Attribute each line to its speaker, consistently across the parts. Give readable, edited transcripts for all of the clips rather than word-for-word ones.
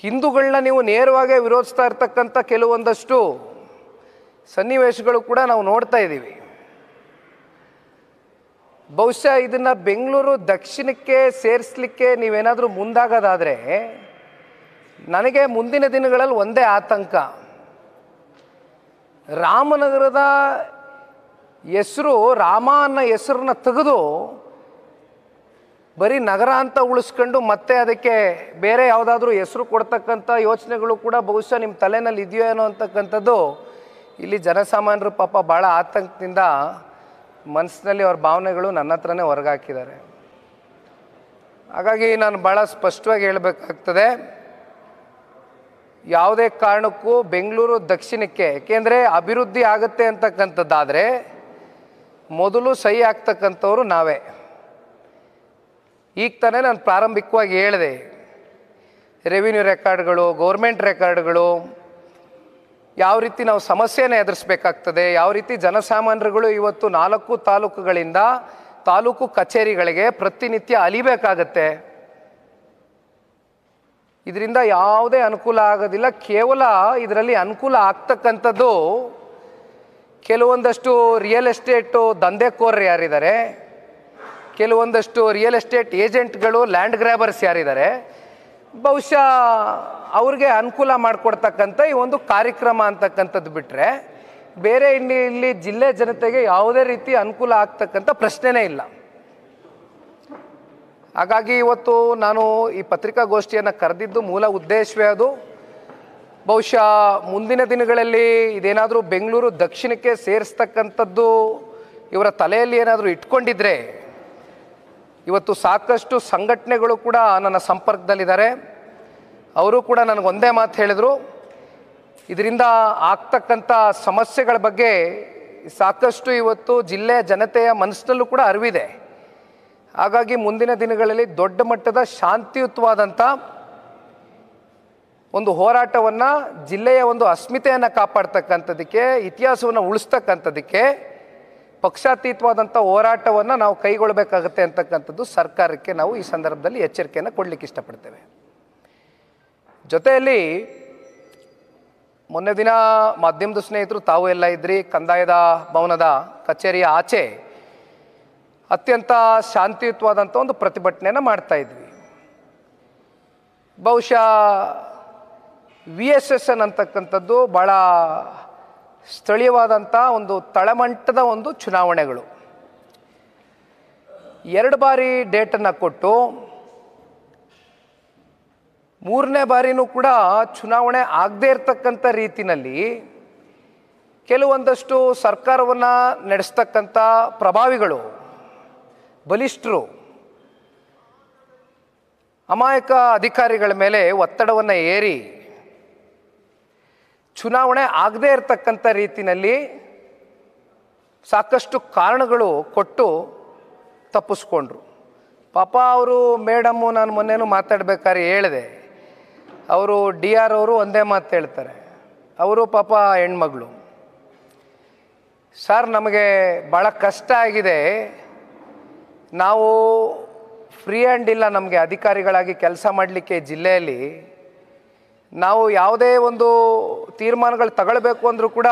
Speaker 1: ಹಿಂದೂಗಳನ್ನ ನೀವು ನೇರವಾಗಿ ವಿರೋಧಿಸ್ತಾ ಇರ್ತಕ್ಕಂಥ ಕೆಲವೊಂದಷ್ಟು ಸನ್ನಿವೇಶಗಳು ಕೂಡ ನಾವು ನೋಡ್ತಾ ಇದ್ದೀವಿ. ಬಹುಶಃ ಇದನ್ನು ಬೆಂಗಳೂರು ದಕ್ಷಿಣಕ್ಕೆ ಸೇರಿಸಲಿಕ್ಕೆ ನೀವೇನಾದರೂ ಮುಂದಾಗೋದಾದರೆ ನನಗೆ ಮುಂದಿನ ದಿನಗಳಲ್ಲಿ ಒಂದೇ ಆತಂಕ. ರಾಮನಗರದ ಹೆಸರು, ರಾಮ ಅನ್ನೋ ಹೆಸರನ್ನ ತೆಗೆದು ಬರೀ ನಗರ ಅಂತ ಉಳಿಸ್ಕೊಂಡು ಮತ್ತೆ ಅದಕ್ಕೆ ಬೇರೆ ಯಾವುದಾದ್ರೂ ಹೆಸರು ಕೊಡ್ತಕ್ಕಂಥ ಯೋಚನೆಗಳು ಕೂಡ ಬಹುಶಃ ನಿಮ್ಮ ತಲೆಯಲ್ಲಿ ಇದೆಯೋ ಏನೋ ಅಂತಕ್ಕಂಥದ್ದು ಇಲ್ಲಿ ಜನಸಾಮಾನ್ಯರು ಪಾಪ ಭಾಳ ಆತಂಕದಿಂದ ಮನಸ್ಸಿನಲ್ಲಿ ಅವ್ರ ಭಾವನೆಗಳು ನನ್ನ ಹತ್ರನೇ ಹೊರಗಾಕಿದ್ದಾರೆ. ಹಾಗಾಗಿ ನಾನು ಭಾಳ ಸ್ಪಷ್ಟವಾಗಿ ಹೇಳಬೇಕಾಗ್ತದೆ, ಯಾವುದೇ ಕಾರಣಕ್ಕೂ ಬೆಂಗಳೂರು ದಕ್ಷಿಣಕ್ಕೆ, ಏಕೆಂದರೆ ಅಭಿವೃದ್ಧಿ ಆಗುತ್ತೆ ಅಂತಕ್ಕಂಥದ್ದಾದರೆ ಮೊದಲು ಸಹಿ ಆಗ್ತಕ್ಕಂಥವ್ರು ನಾವೇ. ಈಗ ತಾನೇ ನಾನು ಪ್ರಾರಂಭಿಕವಾಗಿ ಹೇಳಿದೆ, ರೆವಿನ್ಯೂ ರೆಕಾರ್ಡ್ಗಳು, ಗೌರ್ಮೆಂಟ್ ರೆಕಾರ್ಡ್ಗಳು, ಯಾವ ರೀತಿ ನಾವು ಸಮಸ್ಯೆನ ಎದುರಿಸಬೇಕಾಗ್ತದೆ, ಯಾವ ರೀತಿ ಜನಸಾಮಾನ್ಯರುಗಳು ಇವತ್ತು 4 ತಾಲೂಕುಗಳಿಂದ ತಾಲೂಕು ಕಚೇರಿಗಳಿಗೆ ಪ್ರತಿನಿತ್ಯ ಅಲಿಬೇಕಾಗತ್ತೆ. ಇದರಿಂದ ಯಾವುದೇ ಅನುಕೂಲ ಆಗೋದಿಲ್ಲ. ಕೇವಲ ಇದರಲ್ಲಿ ಅನುಕೂಲ ಆಗ್ತಕ್ಕಂಥದ್ದು ಕೆಲವೊಂದಷ್ಟು ರಿಯಲ್ ಎಸ್ಟೇಟು ದಂಧೆಕೋರರು ಯಾರಿದ್ದಾರೆ, ಕೆಲವೊಂದಷ್ಟು ರಿಯಲ್ ಎಸ್ಟೇಟ್ ಏಜೆಂಟ್ಗಳು, ಲ್ಯಾಂಡ್ ಗ್ರ್ಯಾಬರ್ಸ್ ಯಾರಿದ್ದಾರೆ, ಬಹುಶಃ ಅವ್ರಿಗೆ ಅನುಕೂಲ ಮಾಡಿಕೊಡ್ತಕ್ಕಂಥ ಈ ಒಂದು ಕಾರ್ಯಕ್ರಮ ಅಂತಕ್ಕಂಥದ್ದು ಬಿಟ್ಟರೆ ಬೇರೆ ಇಲ್ಲಿ ಜಿಲ್ಲೆ ಜನತೆಗೆ ಯಾವುದೇ ರೀತಿ ಅನುಕೂಲ ಆಗ್ತಕ್ಕಂಥ ಪ್ರಶ್ನೆನೇ ಇಲ್ಲ. ಹಾಗಾಗಿ ಇವತ್ತು ನಾನು ಈ ಪತ್ರಿಕಾಗೋಷ್ಠಿಯನ್ನು ಕರೆದಿದ್ದು ಮೂಲ ಉದ್ದೇಶವೇ ಅದು. ಬಹುಶಃ ಮುಂದಿನ ದಿನಗಳಲ್ಲಿ ಇದೇನಾದರೂ ಬೆಂಗಳೂರು ದಕ್ಷಿಣಕ್ಕೆ ಸೇರಿಸ್ತಕ್ಕಂಥದ್ದು ಇವರ ತಲೆಯಲ್ಲಿ ಏನಾದರೂ ಇಟ್ಕೊಂಡಿದ್ರೆ, ಇವತ್ತು ಸಾಕಷ್ಟು ಸಂಘಟನೆಗಳು ಕೂಡ ನನ್ನ ಸಂಪರ್ಕದಲ್ಲಿದ್ದಾರೆ. ಅವರು ಕೂಡ ನನಗೆ ಒಂದೇ ಮಾತು ಹೇಳಿದರು, ಇದರಿಂದ ಆಗ್ತಕ್ಕಂಥ ಸಮಸ್ಯೆಗಳ ಬಗ್ಗೆ ಸಾಕಷ್ಟು ಇವತ್ತು ಜಿಲ್ಲೆಯ ಜನತೆಯ ಮನಸ್ಸಿನಲ್ಲೂ ಕೂಡ ಅರಿವಿದೆ. ಹಾಗಾಗಿ ಮುಂದಿನ ದಿನಗಳಲ್ಲಿ ದೊಡ್ಡ ಮಟ್ಟದ ಶಾಂತಿಯುತವಾದಂಥ ಒಂದು ಹೋರಾಟವನ್ನು, ಜಿಲ್ಲೆಯ ಒಂದು ಅಸ್ಮಿತೆಯನ್ನು ಕಾಪಾಡ್ತಕ್ಕಂಥದ್ದಕ್ಕೆ, ಇತಿಹಾಸವನ್ನು ಉಳಿಸ್ತಕ್ಕಂಥದ್ದಕ್ಕೆ ಪಕ್ಷಾತೀತವಾದಂಥ ಹೋರಾಟವನ್ನು ನಾವು ಕೈಗೊಳ್ಳಬೇಕಾಗತ್ತೆ ಅಂತಕ್ಕಂಥದ್ದು ಸರ್ಕಾರಕ್ಕೆ ನಾವು ಈ ಸಂದರ್ಭದಲ್ಲಿ ಎಚ್ಚರಿಕೆಯನ್ನು ಕೊಡಲಿಕ್ಕೆ ಇಷ್ಟಪಡ್ತೇವೆ. ಜೊತೆಯಲ್ಲಿ ಮೊನ್ನೆ ದಿನ ಮಾಧ್ಯಮದ ಸ್ನೇಹಿತರು ತಾವು ಎಲ್ಲ ಇದ್ರಿ, ಕಂದಾಯದ ಭವನದ ಕಚೇರಿಯ ಆಚೆ ಅತ್ಯಂತ ಶಾಂತಿಯುತವಾದಂಥ ಒಂದು ಪ್ರತಿಭಟನೆಯನ್ನು ಮಾಡ್ತಾ ಇದ್ವಿ. ಬಹುಶಃ VSSN ಅಂತಕ್ಕಂಥದ್ದು ಭಾಳ ಸ್ಥಳೀಯವಾದಂಥ ಒಂದು ತಳಮಟ್ಟದ ಒಂದು ಚುನಾವಣೆಗಳು. 2 ಬಾರಿ ಡೇಟನ್ನು ಕೊಟ್ಟು 3ನೇ ಬಾರಿನೂ ಕೂಡ ಚುನಾವಣೆ ಆಗದೇ ಇರತಕ್ಕಂಥ ರೀತಿಯಲ್ಲಿ ಕೆಲವೊಂದಷ್ಟು ಸರ್ಕಾರವನ್ನು ನಡೆಸ್ತಕ್ಕಂಥ ಪ್ರಭಾವಿಗಳು, ಬಲಿಷ್ಠರು ಅಮಾಯಕ ಅಧಿಕಾರಿಗಳ ಮೇಲೆ ಒತ್ತಡವನ್ನು ಏರಿ ಚುನಾವಣೆ ಆಗದೇ ಇರತಕ್ಕಂಥ ರೀತಿಯಲ್ಲಿ ಸಾಕಷ್ಟು ಕಾರಣಗಳು ಕೊಟ್ಟು ತಪ್ಪಿಸ್ಕೊಂಡ್ರು. ಪಾಪ ಅವರು ಮೇಡಮ್ಮು, ನಾನು ಮೊನ್ನೆನೂ ಮಾತಾಡ್ಬೇಕಾದ್ರೆ ಹೇಳಿದೆ, ಅವರು DR ಅವರು ಒಂದೇ ಮಾತು ಹೇಳ್ತಾರೆ, ಅವರು ಪಾಪ ಹೆಣ್ಮಗಳು, ಸರ್ ನಮಗೆ ಭಾಳ ಕಷ್ಟ ಆಗಿದೆ, ನಾವು ಫ್ರೀ ಹ್ಯಾಂಡ್ ಇಲ್ಲ ನಮಗೆ ಅಧಿಕಾರಿಗಳಾಗಿ ಕೆಲಸ ಮಾಡಲಿಕ್ಕೆ ಜಿಲ್ಲೆಯಲ್ಲಿ. ನಾವು ಯಾವುದೇ ಒಂದು ತೀರ್ಮಾನಗಳು ತಗೊಳ್ಬೇಕು ಅಂದರೂ ಕೂಡ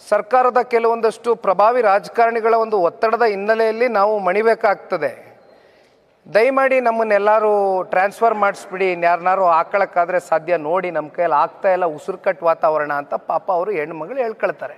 Speaker 1: ಸರ್ಕಾರದ ಕೆಲವೊಂದಷ್ಟು ಪ್ರಭಾವಿ ರಾಜಕಾರಣಿಗಳ ಒಂದು ಒತ್ತಡದ ಹಿನ್ನೆಲೆಯಲ್ಲಿ ನಾವು ಮಣಿಬೇಕಾಗ್ತದೆ. ದಯಮಾಡಿ ನಮ್ಮನ್ನೆಲ್ಲರೂ ಟ್ರಾನ್ಸ್ಫರ್ ಮಾಡಿಸ್ಬಿಡಿ, ಇನ್ಯಾರನ್ನಾರು ಹಾಕೊಳ್ಳೋಕ್ಕಾದರೆ ಸಾಧ್ಯ ನೋಡಿ, ನಮ್ಮ ಕೈಯಲ್ಲಿ ಆಗ್ತಾ ಇಲ್ಲ, ಉಸಿರುಕಟ್ಟು ವಾತಾವರಣ ಅಂತ ಪಾಪ ಅವರು ಹೆಣ್ಮಗಳು ಹೇಳ್ಕೊಳ್ತಾರೆ.